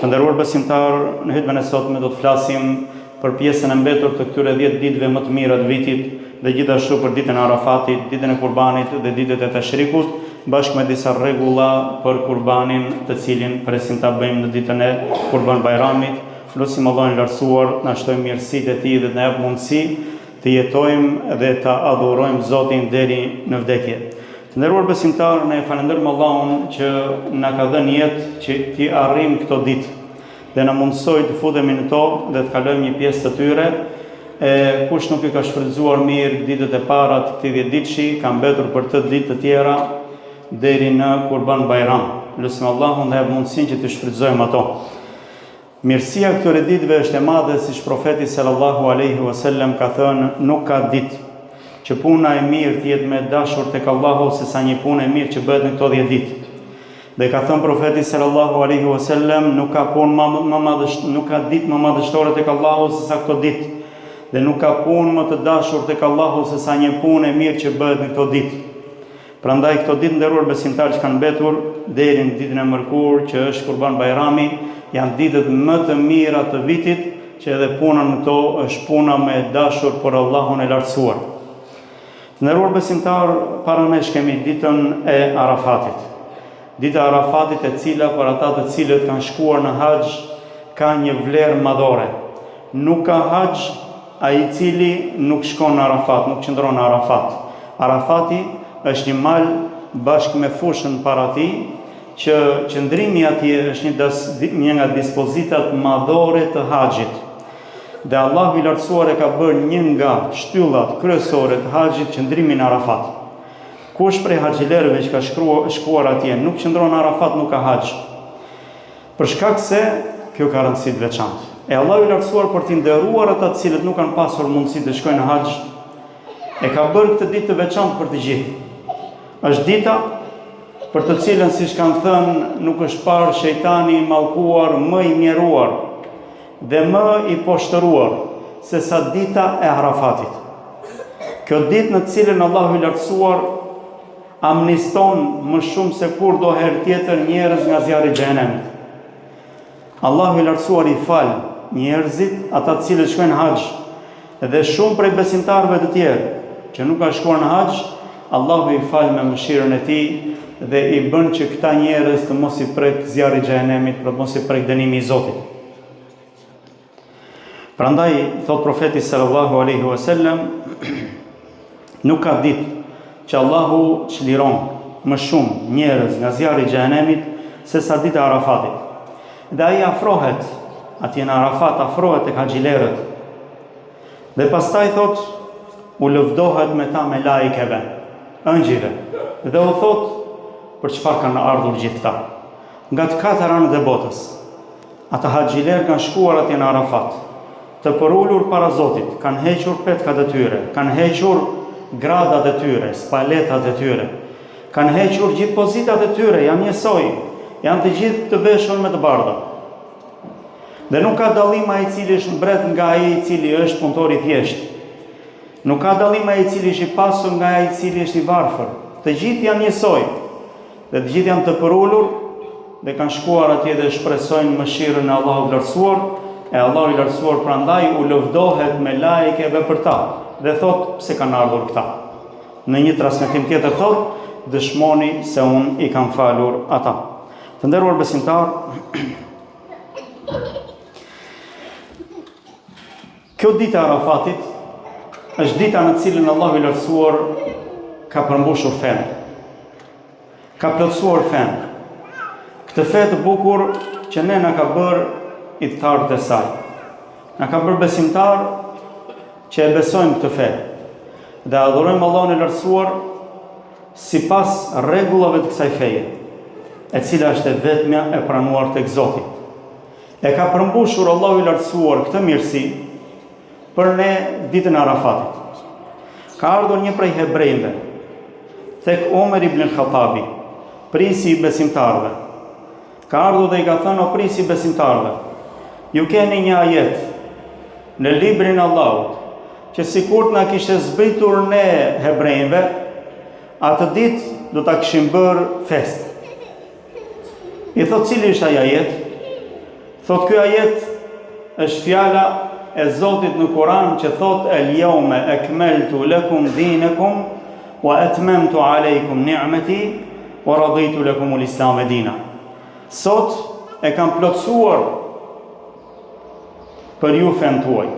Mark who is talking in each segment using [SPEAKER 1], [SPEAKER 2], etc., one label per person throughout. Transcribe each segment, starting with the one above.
[SPEAKER 1] Të nderuar besimtar, në hutbën e sotme do të flasim për pjesën e mbetur të këtyre 10 ditëve më të mira të vitit dhe gjithashtu për ditën e Arafatit, ditën e Kurbanit dhe ditët e Tashrikut, bashkë me disa rregulla për Kurbanin, të cilin presim ta bëjmë në ditën e Kurban Bayramit. Lutim Allahun e lartësuar na shtojë mirësitë e tij dhe na jap mundësi të jetojmë dhe të adhurojmë Zotin deri në vdekje. Të nderuar besimtar, ne falenderojmë Allahun që na ka dhënë jetë që t'i arrijmë këto ditë dhe na mundsoi të futemi në to dhe të kalojmë një pjesë të tyre. Kush nuk i ka shfrytzuar mirë ditët e para të këtij 10 ditëshi, ka mbetur për të ditë të tjera deri në Kurban Bayram. Lutim Allahun dhe mundësinë që të shfrytëzojmë ato. Mirësia këtyre ditëve është e madhe, siç profeti sallallahu alaihi wasallam ka thënë, nuk ka ditë që puna e mirë të jetë më e dashur tek Allahu se sa një punë e mirë që bëhet në këto 10 ditë. Dhe ka thënë profeti sallallahu alaihi wasallam, nuk ka ditë më madhështore tek Allahu se sa këto ditë. Dhe nuk ka punë më të dashur tek Allahu se sa një punë e mirë që bëhet në këto ditë. Prandaj këto ditë nderuar besimtarë që kanë mbetur deri në ditën e mërkurë që është Kurban Bayrami, janë ditët më të mira të vitit, që edhe puna në to është puna më e dashur për Allahun e lartësuar. Nderuar besimtar, para nesh kemi ditën e Arafatit. Dita e Arafatit e cila për ata të cilët kanë shkuar në haxh ka një vlerë madhore. Nuk ka haxh ai i cili nuk shkon në Arafat, nuk qëndron në Arafat. Arafati është një mal bashkë me fushën para tij, që qëndrimi atje është një nga dispozitat madhore të haxhit. Dhe Allahu i lartësuar e ka bërë një nga shtyllat kryesore të haxhit qëndrimin në Arafat. Kush prej haxhilerëve që ka shkuar atje nuk qëndron në Arafat nuk ka haxh. Për shkak se kjo ka rëndësi të veçantë. E Allahu i lartësuar për t'i nderuar ata të cilët nuk kanë pasur mundësi të shkojnë në haxh, e ka bërë këtë ditë të veçantë për të gjithë. Është dita për të cilën, siç kanë thënë, nuk është parë shejtani i mallkuar më i mjeruar dhe më i poshtëruar se sa dita e Arafatit. Kjo ditë në cilën Allahu i lartësuar amniston më shumë se kur do herë tjetër njerëz nga zjarri i xhenemit. Allahu i lartësuar i fal njerëzit, ata të cilët shkojnë në haxh, dhe shumë prej besimtarëve të tjerë që nuk kanë shkuar në haxh, Allahu i fal me mëshirën e tij dhe i bën që këta njerëz të mos i prek zjarri i xhenemit, për të mos i prek dënimi i Zotit. Prandaj thot profeti sallallahu alaihi wasallam, nuk ka ditë që Allahu çliron më shumë njerëz nga zjarri i xhenemit se sa dita e Arafatit. Dhe ai afrohet atje në Arafat, afrohet tek haxhilerët. Dhe pastaj thot, u lëvdohet me ta me laikeve, ëngjëve. Dhe u thot, për çfarë kanë ardhur gjithë këta? Nga të katër anët e botës. Ata haxhilerë kanë shkuar atje në Arafat, të përullur para Zotit, kanë hequr petkat e tyre, kanë hequr gradat e tyre, spaletat e tyre, kanë hequr gjithë pozitat e tyre, janë njësoj, janë të gjithë të veshur me të bardha. Dhe nuk ka dallim ai i cili është mbret nga ai i cili është punëtor i thjeshtë. Nuk ka dallim ai i cili është i pasur nga ai i cili është i varfër. Të gjithë janë njësoj, dhe të gjithë janë të përullur dhe kanë shkuar atje dhe shpresojnë mëshirën e Allahut të lartësuar. E Allahu i lartësuar prandaj u lëvdohet me laikeve për ta dhe thot pse kanë ardhur këta. Në një transmetim tjetër thot, dëshmoni se unë i kam falur ata. Të nderuar besimtar, kjo dita e Arafatit është dita në cilën Allahu i lartësuar ka përmbushur fen. Ka plotësuar fen. Këtë fe të bukur që ne na ka bërë i të thartë e saj. Na ka bërë besimtar që e besojmë këtë fe dhe adhurojmë Allahun e lartësuar sipas rregullave të kësaj feje, e cila është e vetmja e pranuar tek Zoti. E ka përmbushur Allahu i lartësuar këtë mirësi për ne ditën e Arafatit. Ka ardhur një prej hebrejve tek Omer ibn al-Khattabi, prisi i besimtarëve. Ka ardhur dhe i ka thënë, o prisi i besimtarëve, ju keni një ajet në librin e Allahut, që sikur na kishte zbritur ne hebrejve, atë ditë do ta kishim bërë fest. I thot, cili është ai ajet? Thot ky ajet është fjala e Zotit në Kur'an që thot el-yawma akmaltu lakum dinakum wa atmamtu alaykum ni'mati wa raditu lakum al-islam dina. Sot e kam plotësuar për ju fen tuaj.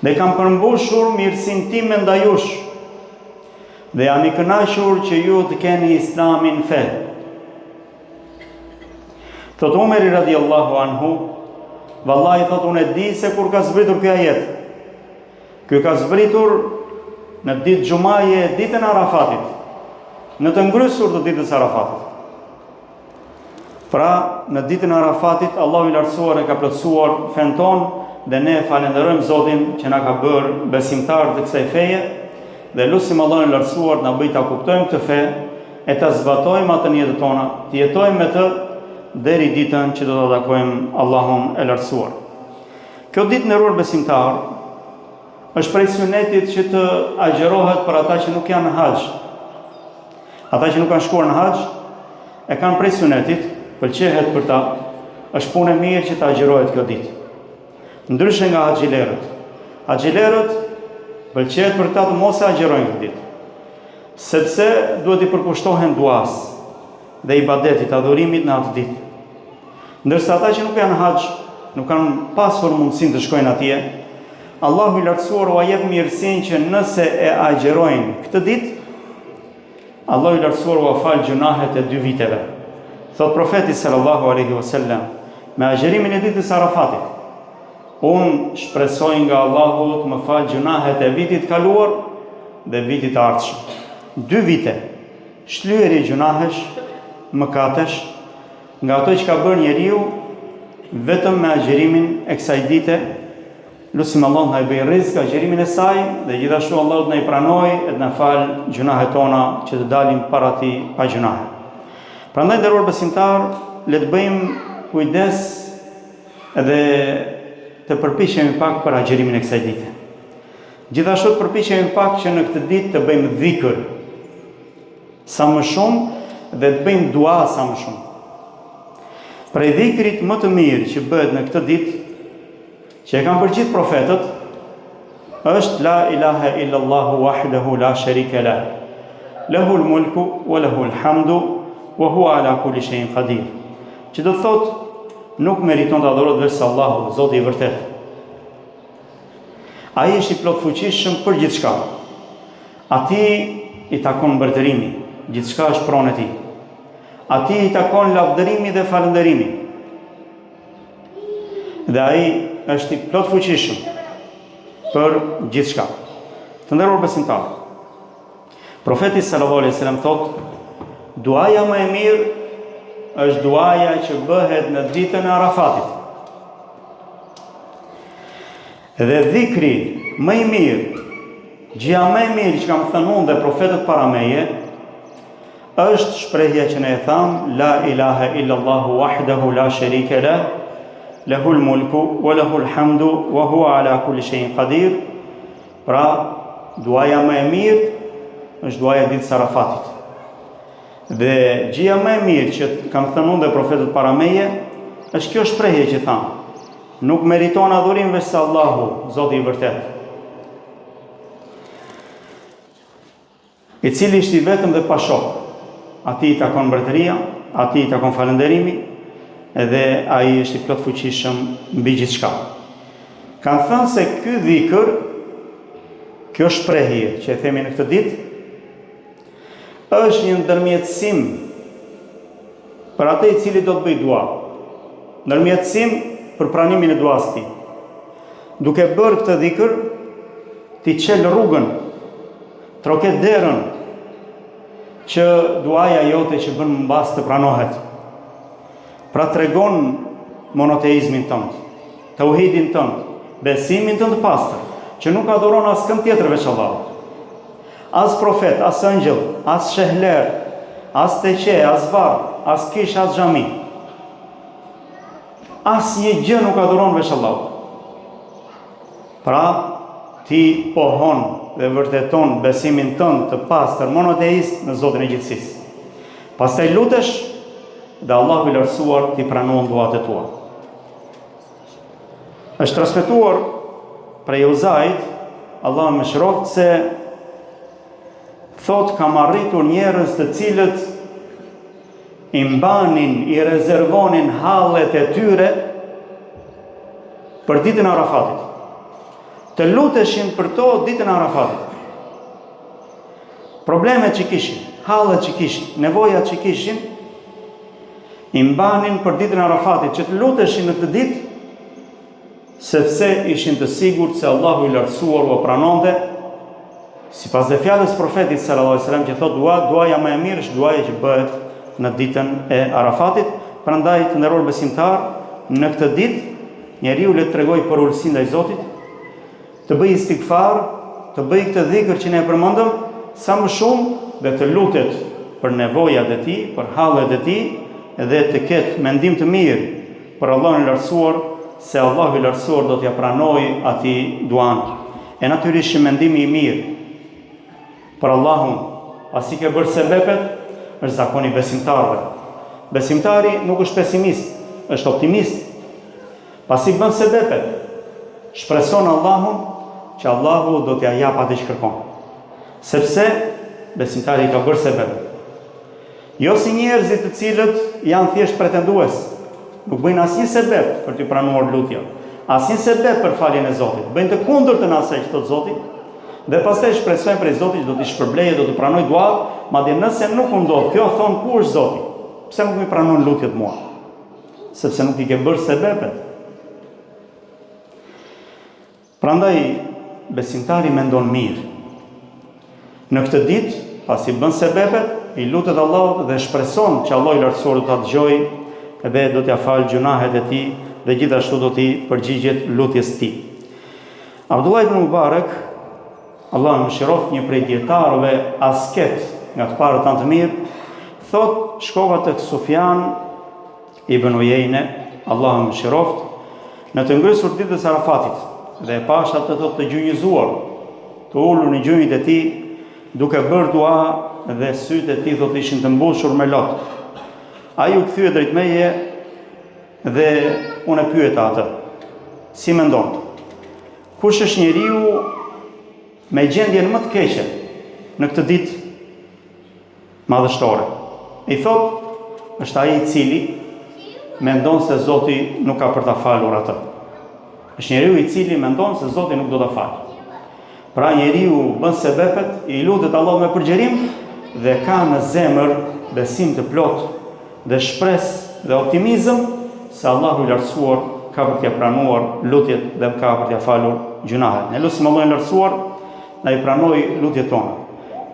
[SPEAKER 1] Dhe kam përmbushur mirësinë time ndaj jush. Dhe jam i kënaqur që ju të keni islamin fe. Thot Umeri radiallahu anhu, vallahi thot unë e di se kur ka zbritur kjo ajet. Kjo ka zbritur në ditë xumaje, ditën Arafatit, në të ngrysur të ditës Arafatit. Pra, në ditën Arafatit, Allahu i lartësuar e ka plotësuar fen ton dhe ne falenderojmë Zotin që na ka bërë besimtar të kësaj feje dhe lutim Allahun e lartësuar na bëj ta kuptojmë këtë fe e ta zbatojmë atë në jetën tona, të jetojmë me të deri ditën që do të takojmë Allahun e lartësuar. Kjo ditë nderuar besimtar është prej sunetit që të agjerohet për ata që nuk janë në haxh. Ata që nuk kanë shkuar në haxh e kanë prej sunetit, pëlqehet për ta, është punë e mirë që të agjerohet kjo ditë. Ndryshe nga haxhilerët. Haxhilerët pëlqehet për ta të mos e agjerojnë këtë ditë, sepse duhet i përkushtohen duas dhe ibadetit, adhurimit në atë ditë. Ndërsa ata që nuk janë haxh, nuk kanë pasur mundësinë të shkojnë atje, Allahu i lartësuar u jep mirësinë që nëse e agjerojnë këtë ditë, Allahu i lartësuar u fal gjunahet e 2 viteve. Thot profeti sallallahu alaihi wasallam, me agjerimin e ditës Arafatit, unë shpresoj nga Allahu të më fal gjunahet e vitit kaluar dhe vitit ardhshëm. 2 vite shlyerje gjunahesh, mëkatesh, nga ato që ka bërë njeriu vetëm me agjerimin e kësaj dite. Lutim Allah na i bëj rrezik agjerimin e saj dhe gjithashtu Allah na i pranoj e të na fal gjunahet tona që të dalim para tij pa gjunahe. Prandaj nderuar besimtar, le të bëjmë kujdes edhe të përpiqemi pak për agjerimin e kësaj dite. Gjithashtu të përpiqemi pak që në këtë ditë të bëjmë dhikr sa më shumë dhe të bëjmë dua sa më shumë. Prej dhikrit më të mirë që bëhet në këtë ditë, që e kanë përgjith profetët, është la ilaha illallahu wahdahu la sharika lah, lahul mulku wa lahul hamdu wa huwa ala kulli shay'in qadir. Që do thot nuk meriton të adhurohet vetëm Allahu, Zoti i vërtet. Ai është i plot fuqishëm për gjithçka. Atij i takon mbretërimi, gjithçka është pronë e tij. Atij i takon lavdërimi dhe falënderimi. Dhe ai është i plot fuqishëm për gjithçka. Të nderuar besimtar, profeti sallallahu alaihi wasallam thot, duaja më e mirë është duaja që bëhet në ditën e Arafatit. Dhe dhikri më i mirë, gjëja më e mirë që kam thënë unë dhe profetët para meje, është shprehja që ne e tham, la ilaha illallahu wahdahu la sharika lah, lahul mulku wa lahul hamdu wa huwa ala kulli shay'in qadir. Pra, duaja më e mirë është duaja ditës Arafatit. Dhe gjëja më e mirë që kam thënë unë dhe profetët para meje është kjo shprehje që tham, nuk meriton adhurim veç Allahu, Zoti i vërtet, i cili është i vetëm dhe pa shok. Atij i takon mbretëria, atij i takon falënderimi, edhe ai është i plot fuqishëm mbi gjithçka. Kanë thënë se ky dhikr, kjo shprehje që e themi në këtë ditë, është një ndërmjetësim për atë i cili do të bëj dua. Ndërmjetësim për pranimin e duas tij. Duke bërë këtë dhikr, ti çel rrugën, troket derën që duaja jote që bën mbas të pranohet. Pra tregon monoteizmin tënd, tauhidin tënd, besimin tënd të pastër, që nuk adhuron askën tjetër veç Allahut. As profet, as angjëll, as shehler, as teqe, as varr, as kish, as xhami. As një gjë nuk adhuron veç Allahut. Pra, ti pohon dhe vërteton besimin tënd të pastër monoteist në Zotin e gjithësisë. Pastaj lutesh dhe Allahu i lartësuar t'i pranon duat e tua. Është transmetuar prej Uzait, Allah më shëroft, se thot kam arritur njerëz të cilët i mbanin, i rezervonin hallet e tyre për ditën e Arafatit. Të luteshin për to ditën e Arafatit. Problemet që kishin, hallet që kishin, nevojat që kishin, i mbanin për ditën e Arafatit, që të luteshin në këtë ditë, sepse ishin të sigurt se Allahu i lartësuar u pranonte, sipas dhe fjalës profetit sallallahu alajhi wasallam që thotë duaja më e mirë është duaja që bëhet në ditën e Arafatit. Prandaj të nderuar besimtar, në këtë ditë njeriu le të tregojë për ulësinë ndaj Zotit, të bëjë istighfar, të bëjë këtë dhikr që ne e përmendëm sa më shumë dhe të lutet për nevojat e tij, për hallet e tij dhe të ketë mendim të mirë për Allahun e lartësuar, se Allahu i lartësuar do t'ja pranojë atij duan. E natyrisht mendimi i mirë për Allahun, pasi ke bërë sebepet, është zakoni besimtarëve. Besimtari nuk është pesimist, është optimist. Pasi bën sebepet, shpreson Allahun që Allahu do t'ja jap atë që kërkon. Sepse besimtari ka bërë sebepet. Jo si njerëzit të cilët janë thjesht pretendues, nuk bëjnë asnjë sebep për t'i pranuar lutja, asnjë sebep për faljen e Zotit. Bëjnë të kundërtën asaj që thot Zoti, dhe pastaj shpresojnë prej Zotit do t'i shpërblejë, do t'i pranojë duat, madje nëse nuk u ndodh kjo, thon ku është Zoti? Pse nuk më pranon lutjet mua? Sepse nuk i ke bërë sebepet. Prandaj besimtari mendon mirë. Në këtë ditë, pasi bën sebepet, i lutet Allahut dhe shpreson që Allahu i lartësuar do ta dëgjojë dhe do t'ia falë gjunahet e tij dhe gjithashtu do t'i përgjigjet lutjes tij. Abdullah ibn Mubarak, Allah më shëroft, një prej dietarëve asket nga të parët tanë të mirë, thot shkova tek Sufjan ibn Uyeyne, Allah më shëroft, në të ngrësur ditës Arafatit, dhe e pasha të thot të gjunjëzuar, të ulur në gjunjët e tij, duke bërë dua dhe sytë e tij thot ishin të mbushur me lot. Ai u kthye drejt meje dhe unë e pyeta atë, si mendon? Kush është njeriu me gjendjen më të keqe në këtë ditë madhështore? I thot, është ai i cili mendon se Zoti nuk ka për ta falur atë. Është njeriu i cili mendon se Zoti nuk do ta falë. Pra njeriu bën sebepet, i lutet Allahut me përgjerim dhe ka në zemër besim të plot dhe shpresë dhe optimizëm se Allahu i lartësuar ka për t'ia pranuar lutjet dhe ka për t'ia falur gjunahet. Ne lutim Allahun e lartësuar na i pranoj lutjet tona.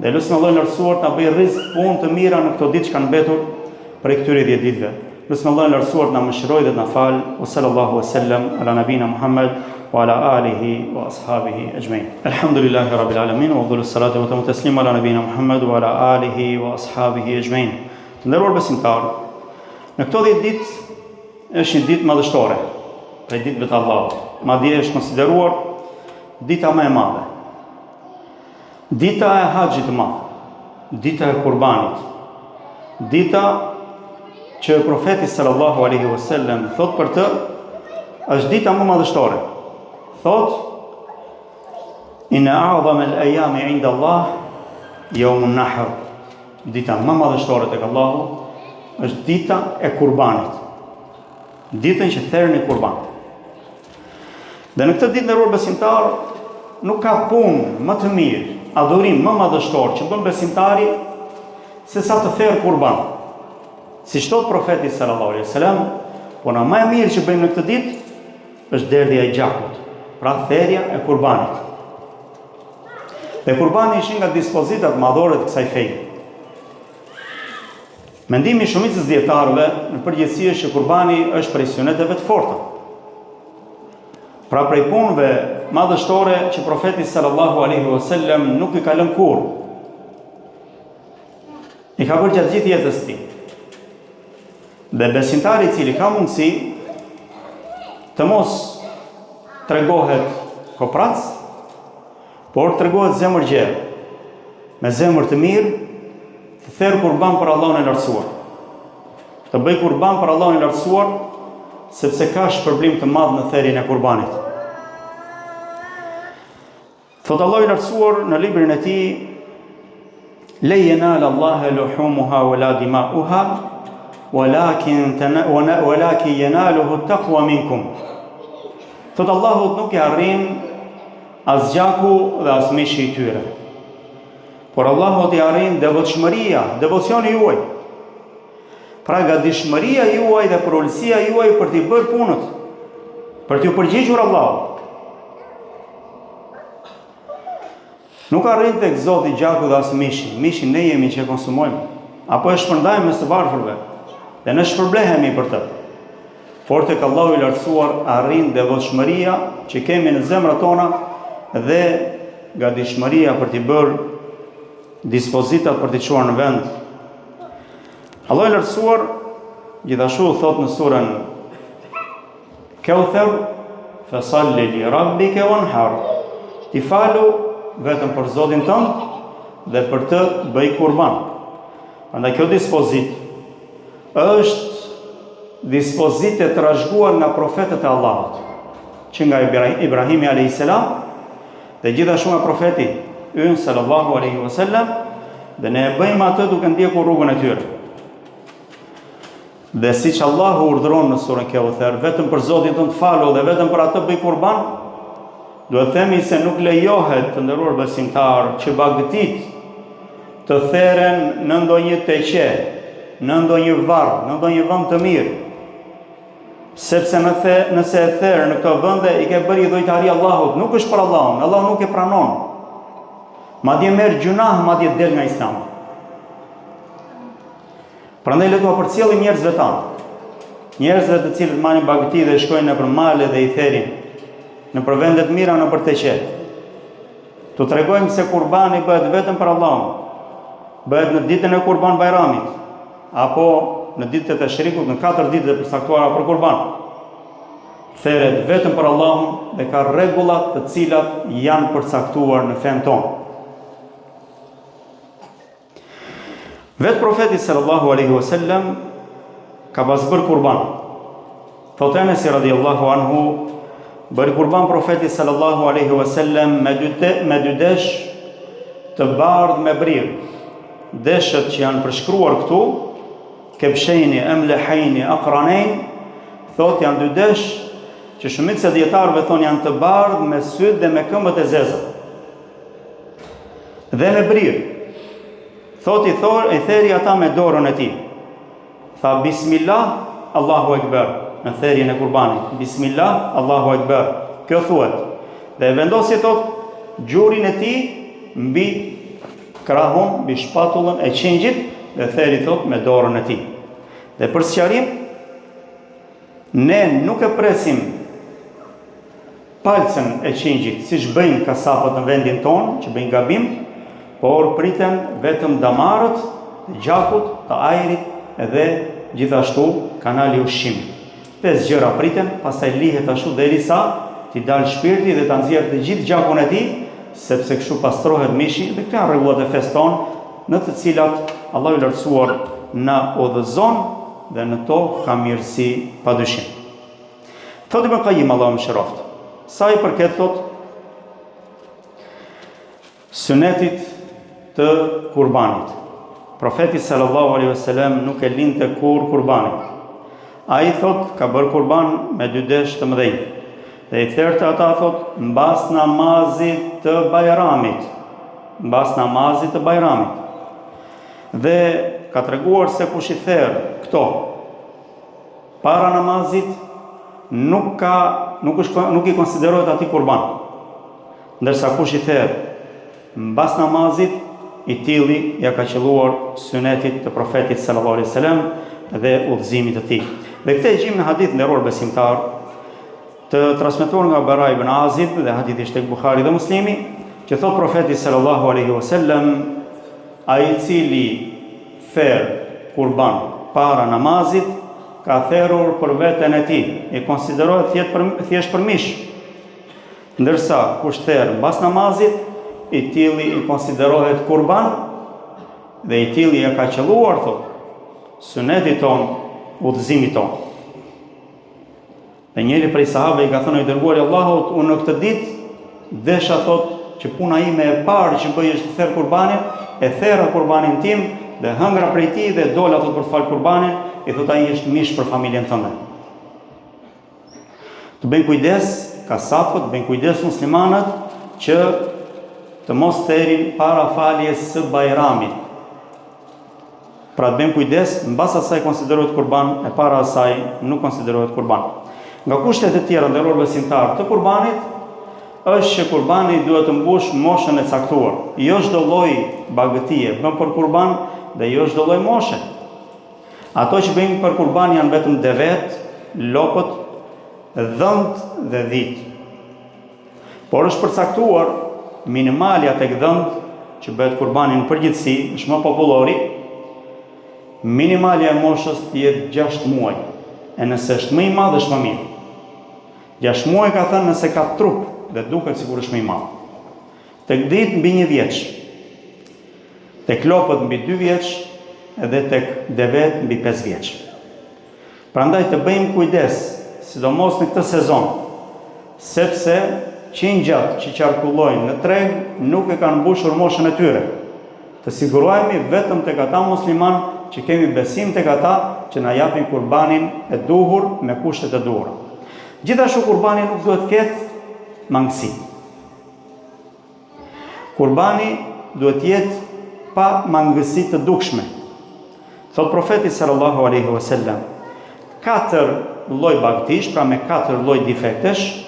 [SPEAKER 1] Dhe lutim Allahun e lartësuar ta bëjë rrezik punë të mira në këto ditë që kanë mbetur për këtyre 10 ditëve. Lutim Allahun e lartësuar na mëshirojë dhe na fal. Sallallahu wasallam ala nabina Muhammad wa ala alihi wa ashabihi ajma'in. Alhamdulillahi rabbil alamin wa afdalus salatu wa tamu taslim ala nabina Muhammad wa ala alihi wa ashabihi ajma'in. Të nderuar besimtarë, në këto 10 ditë është një ditë madhështore, prej ditëve të Allahut. Madje është konsideruar dita më e madhe. Dita e haxhit të madh, dita e kurbanit, dita që profeti sallallahu alaihi wasallam thot për të, është dita më madhështore. Thot: Inna a'zama al-ayami 'inda Allah yawm an-nahr. Dita më madhështore tek Allahu është dita e kurbanit. Ditën që therrni kurban. Dhe në këtë ditë nderuar besimtar, nuk ka punë më të mirë, adhurim më madhështor që bën besimtari se sa të therr kurban. Si thot profeti sallallahu alaihi wasallam, puna më e mirë që bëjmë në këtë ditë është derdhja e gjakut, pra therrja e kurbanit. Dhe kurbani ishin nga dispozitat madhore të kësaj feje. Mendimi i shumicës dietarëve në përgjithësi është që kurbani është prej suneteve të forta. Pra prej punëve madhështore që profeti sallallahu alaihi wasallam nuk i ka lënë kurrë. I ka bërë gjatë gjithë jetës tij. Dhe besimtari i cili ka mundësi të mos tregohet koprac, por tregohet zemër gjerë, me zemër të mirë, të therr kurban për Allahun e lartësuar. të bëj kurban për Allahun e lartësuar, sepse ka shpërblim të madh në therrjen e kurbanit. Thot Allahu i lartësuar në librin e tij: "La yanala Allahu luhumuha wala dima'uha, walakin yanaluhu at-taqwa minkum." Thot Allahu nuk e arrin as gjaku dhe as mishi i tyre, por Allahu t'i arrin devotshmëria, devocioni juaj. Pra gatishmëria juaj dhe përulësia juaj për t'i bërë punët, për t'ju përgjigjur Allahut. Nuk arrin tek Zoti gjaku dhe as mishi. Mishi ne jemi që konsumojmë, apo e shpërndajmë me së varfërve dhe ne shpërblehemi për të. Por tek Allahu i lartësuar arrin devotshmëria që kemi në zemrat tona dhe gatishmëria për t'i bërë dispozitat për t'i çuar në vend. Allahu i lartësuar gjithashtu thot në surën Kauthar: "Fasalli li rabbika wanhar." Ti falu vetëm për Zotin tënd dhe për të bëj kurban. Prandaj kjo dispozit është dispozit e trashëguar nga profetët e Allahut, që nga Ibrahimi a.s. dhe gjithashtu nga profeti ynë sallallahu alaihi wasallam, dhe ne e bëjmë atë duke ndjekur rrugën e tyre. Dhe siç Allahu urdhëron në surën Kauthar, vetëm për Zotin tënd falu dhe vetëm për atë bëj kurban, duhet themi se nuk lejohet, të nderuar besimtar, që bagëtit të theren në ndonjë teqe, në ndonjë varr, në ndonjë vend të mirë. Sepse nëse e therë në këto vende i ke bërë idhujtari Allahut, nuk është për Allahun, Allahu nuk e pranon. Madje merr gjunah, madje del nga Islami. Prandaj le të përcjellim njerëzve tanë, njerëzve të cilët marrin bagëti dhe shkojnë nëpër male dhe i therin në për vendet mira në për teqe. Tu tregojmë se kurbani bëhet vetëm për Allahun, bëhet në ditën e Kurban Bajramit, apo në ditët e Shrikut, në 4 ditë të përcaktuara për kurban. Theret vetëm për Allahun dhe ka rregullat të cilat janë përcaktuar në fen tonë. Vetë profeti sallallahu alaihi wasallam ka pas bërë kurban. Thot Enes radhiyallahu anhu, bëri kurban profeti sallallahu alaihi wasallam me dy desh të bardhë me brirë. Deshët që janë përshkruar këtu, kebshejni, emlehejni, akranejn, thot janë dy desh që shumica e dietarëve thonë janë të bardhë me sytë dhe me këmbët e zeza. Dhe me brirë. Thot i theri ata me dorën e tij. Tha Bismillah, Allahu Ekber, në therjen e kurbanit. Bismillah, Allahu Ekber. Kjo thuhet. Dhe vendosi thot gjurin e tij mbi krahun, mbi shpatullën e qengjit dhe theri thot me dorën e tij. Dhe për sqarim, ne nuk e presim palcën e qengjit, siç bëjnë kasapët në vendin tonë, që bëjnë gabim, por priten vetëm damarët, gjakut, të ajrit dhe gjithashtu kanali ushqimit. 5 gjëra priten, pastaj lihet ashtu derisa t'i dalë shpirti dhe ta nxjerrë të gjithë gjakun e tij, sepse kështu pastrohet mishi, dhe këto janë rregullat e fesë tonë, në të cilat Allahu i lartësuar na udhëzon dhe në to ka mirësi padyshim. Thotë Ibn Qayyim Allahu mëshiroft, sa i përket thot sunetit të kurbanit. Profeti sallallahu alaihi wasallam nuk e linte kur kurbanit. Ai thot ka bërë kurban me 2 desh të mëdhenj. Dhe i thertë ata thot mbas namazit të Bajramit. Mbas namazit të Bajramit. Dhe ka treguar se kush i therë këto para namazit nuk i konsiderohet atij kurban. Ndërsa kush i therë mbas namazit, i tilli ja ka qelluar sunetit të profetit sallallahu alaihi wasallam dhe udhëzimit të tij. Dhe këtë e gjim në hadith nderor besimtar të transmetuar nga Bara ibn Azib dhe hadithi është tek Buhari dhe Muslimi, që thot profeti sallallahu alaihi wasallam, ai i cili therr kurban para namazit ka therrur për veten e tij, i konsiderohet thjesht për mish. Ndërsa kush therr mbas namazit, i tilli i konsiderohet kurban dhe i tilli ja ka qelluar thot sunetit ton udhëzimit tonë. Dhe njëri prej sahabëve i ka thënë i dërguari i Allahut, unë në këtë ditë desha thotë që puna ime e parë që bëj është të therr kurbanin, e therra kurbanin tim dhe hëngra prej tij dhe dola thotë për të fal kurbanin, i thotë ai është mish për familjen tënde. Të bëjnë kujdes kasapët, të bëjnë kujdes muslimanët që të mos therin para faljes së Bajramit. Pra të bëjmë kujdes, mbas asaj konsiderohet kurban, e para asaj nuk konsiderohet kurban. Nga kushtet e tjera nderuar besimtar të kurbanit është që kurbani duhet të mbush moshën e caktuar. Jo çdo lloj bagëtie bën për kurban dhe jo çdo lloj moshe. Ato që bëjmë për kurban janë vetëm devet, lopët, dhënd dhe dhit. Por është përcaktuar minimalja tek dhënd që bëhet kurbani në përgjithësi, është më popullori. Minimalja e moshës të jetë 6 muaj. E nëse është më i madh është më mirë. 6 muaj ka thënë nëse ka trup dhe duket sikur është më i madh. Tek dhit mbi 1 vjeç. Tek lopët mbi 2 vjeç edhe tek devet mbi 5 vjeç. Prandaj të bëjmë kujdes, sidomos në këtë sezon, sepse qenjat që qarkullojnë në treg nuk e kanë mbushur moshën e tyre. Të sigurohemi vetëm tek ata musliman që kemi besim tek ata që na japin kurbanin e duhur me kushtet e duhura. Gjithashtu kurbani nuk duhet të ketë mangësi. Kurbani duhet jetë pa mangësi të dukshme. Thot profeti sallallahu alaihi wasallam, 4 lloj bagtish, pra me 4 lloj defektesh,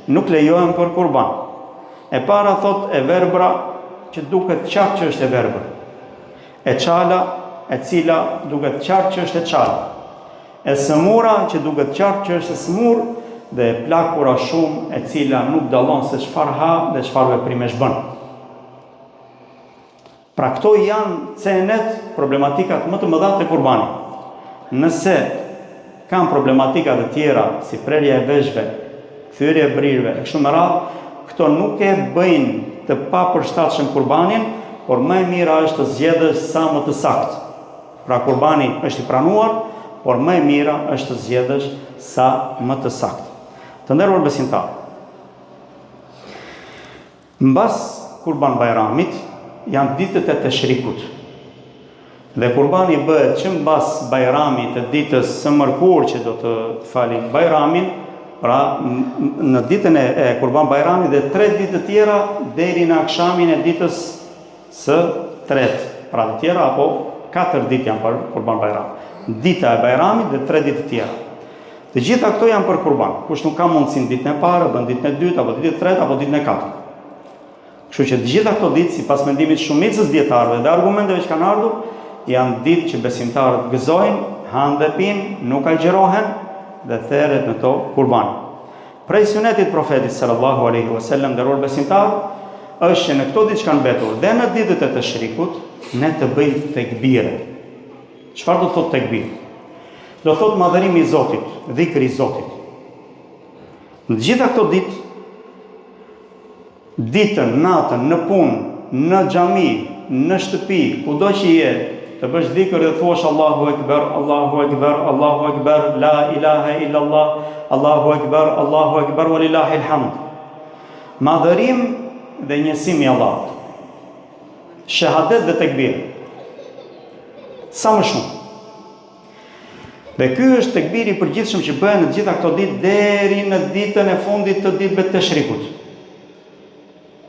[SPEAKER 1] nuk lejohen për kurban. E para thot e verbra që duket qartë që është e verbër. E çala e cila duket qartë që është e çala. E sëmura që duket qartë që është e smur dhe e plakura shumë e cila nuk dallon se çfarë ha dhe çfarë veprimesh bën. Pra këto janë cenet problematikat më të mëdha të kurbanit. Nëse kanë problematika të tjera si prerja e veshëve, thyrje e brirëve, e kështu me radhë, këto nuk e bëjnë të papërshtatshëm kurbanin, por më e mira është të zgjedhësh sa më të saktë. Pra kurbani është i pranuar, por më e mira është të zgjedhësh sa më të saktë. Të nderuar besimtarë, mbas Kurban Bajramit janë ditët e Teshrikut. Dhe kurbani bëhet që mbas Bajramit të ditës së mërkur që do të falim Bajramin, pra në ditën e Kurban Bajramit dhe 3 ditë të tjera deri në akshamin e ditës së tretë. Pra të tjera apo 4 ditë janë për Kurban Bajram. Dita e Bajramit dhe 3 ditë të tjera. Të gjitha këto janë për kurban. Kush nuk ka mundësi në ditën e parë, bën ditën e dytë, apo ditën e tretë, apo ditën e katërt. Kështu që të gjitha këto ditë, sipas mendimit shumicës dietarëve dhe argumenteve që kanë ardhur, janë ditë që besimtarët gëzojnë, hanë dhe pinë, nuk agjerohen dhe theret në to kurban. Prej sunetit profetit sallallahu alaihi wasallam nderuar besimtarë, është që në këto ditë që kanë mbetur dhe në ditët e Teshrikut, ne të bëjmë tekbire. Çfarë do të thotë tekbir? Do thotë madhërimi i Zotit, dhikri i Zotit. Në gjitha këto ditë, ditën, natën, në punë, në xhami, në shtëpi, kudo që je, të bësh dhikr dhe thuash Allahu Ekber, Allahu Ekber, Allahu Ekber, la ilaha illallah, Allahu Ekber, walillahil hamd. Madhërim dhe njësim i Allahut. Shahadet dhe tekbir. Sa më shumë. Dhe ky është tekbiri i përgjithshëm që bëhen në gjitha këto ditë deri në ditën e fundit të ditëve të Teshrikut.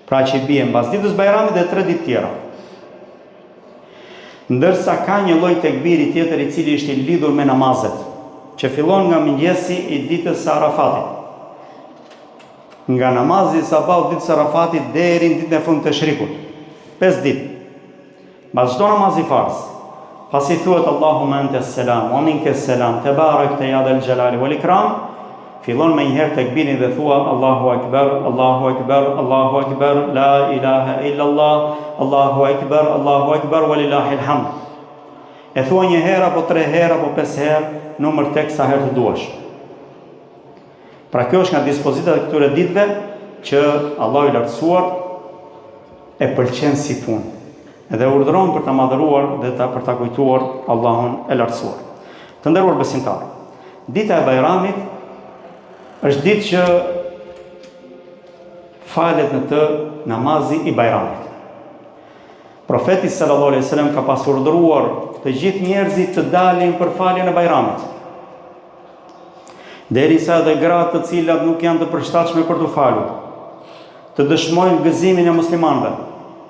[SPEAKER 1] Pra që i bie mbas ditës Bajramit dhe 3 ditë tjera. Ndërsa ka një lloj tekbiri tjetër i cili është i lidhur me namazet, që fillon nga mëngjesi i ditës së Arafatit. Nga namazi i sabahut ditës së Arafatit deri në ditën e fundit të Teshrikut. 5 ditë. Mbas çdo namazi farz, pasi thuhet Allahumma ente selam, wa minke selam, tebarakte ya dhal jalali wal ikram, fillon me njëherë tekbirin dhe thua Allahu Ekber, Allahu Ekber, Allahu Ekber, la ilaha illallah, Allahu Ekber, walillahil hamd. E thua një herë, apo 3 herë, apo 5 herë, numër tek sa herë të duash. Pra kjo është nga dispozitat e këtyre ditëve që Allahu i lartësuar e pëlqen si punë. Edhe urdhëron për ta madhëruar dhe për ta kujtuar Allahun e lartësuar. Të nderuar besimtarë, dita e Bajramit është ditë që falet në të namazi i Bajramit. Profeti sallallahu alejhi dhe sellem ka pas urdhëruar të gjithë njerëzit të dalin për faljen e Bajramit. Derisa edhe gratë të cilat nuk janë të përshtatshme për të falur, të dëshmojnë gëzimin e muslimanëve,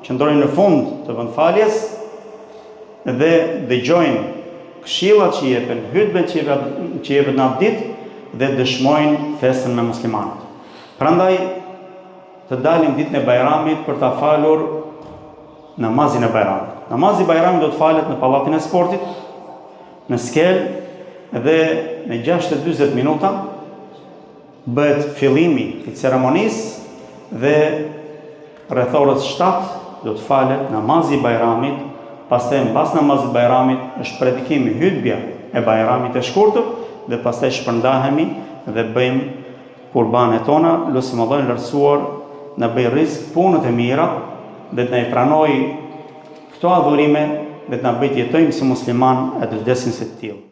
[SPEAKER 1] që ndronin në fund të vendfaljes dhe dëgjojnë këshillat që jepen, hutbet që jepet në atë ditë dhe dëshmojnë festën me muslimanët. Prandaj të dalin ditën e Bajramit për ta falur namazin e Bajramit. Namazi i Bajramit do të falet në pallatin e sportit, në skelë dhe në 6:40 minuta bëhet fillimi i ceremonisë dhe rreth orës 7 do të falet namazi i Bajramit. Pastaj mbas namazit Bajramit është predikimi, hutbja e Bajramit e shkurtër dhe pastaj shpërndahemi dhe bëjmë kurbanet tona, lutim Allahun lartësuar na bëj rizq punët e mira dhe të na i pranoj këto adhurime dhe të na bëj të jetojmë si musliman e të vdesim si të tillë.